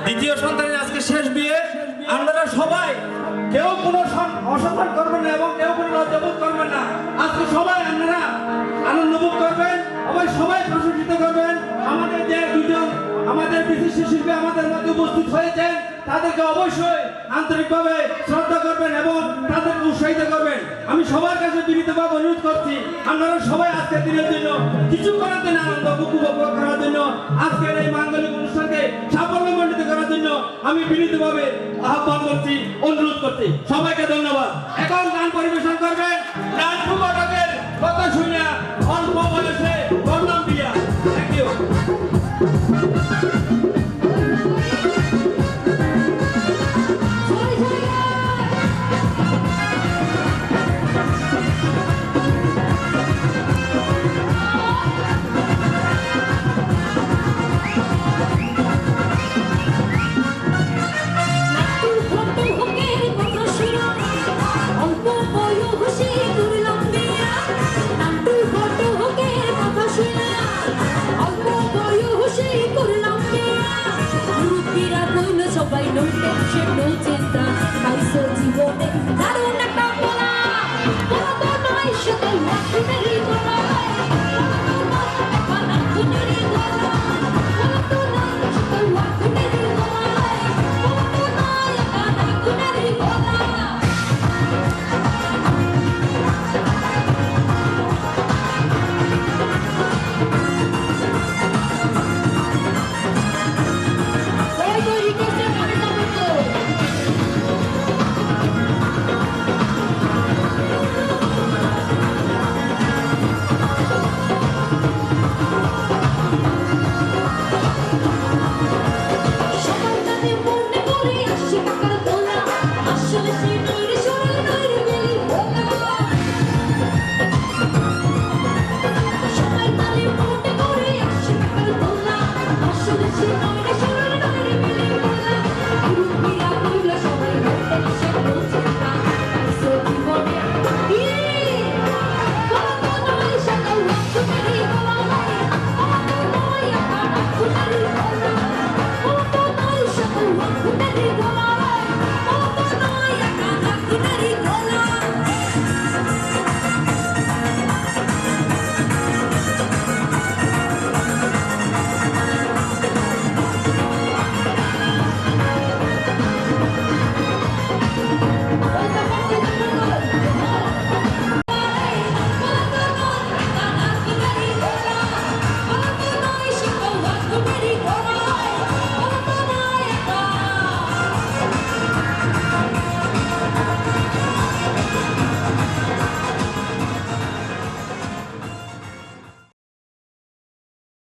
দ্বিতীয় সন্তানের আজকে শেষ বিয়ে। আপনারা সবাই কেউ কোনো অসম্মান করবেন না এবং কেউ কোনো লজ্জাবোধ করবেন না। আজকে সবাই আপনারা আনন্দ ভোগ করবেন, সবাই প্রশংসিত করবেন। আমাদের যে দুজন আমাদের বিশিষ্ট শিল্পী আমাদের মধ্যে উপস্থিত হয়েছেন তাদেরকে অবশ্যই আন্তরিকভাবে শ্রদ্ধা করবেন এবং তাদেরকে উৎসাহিত করবেন। আমি সবার কাছে বিনীতভাবে অনুরোধ করছি আপনারা সবাই আজকের দিনের জন্য কিছু করার জন্য আনন্দ উপভোগ করার জন্য আজকের এই মাঙ্গলিক অনুষ্ঠানকে সাফল্যমণ্ডিত করার জন্য আমি বিনীতভাবে আহ্বান করছি, অনুরোধ করছি। সবাইকে ধন্যবাদ। এখন গান পরিবেশন করবেন নান্টু ঘটকের কথা শুনে অল্প বয়সে বর্ণাম দিয়া। Thank you. অল্প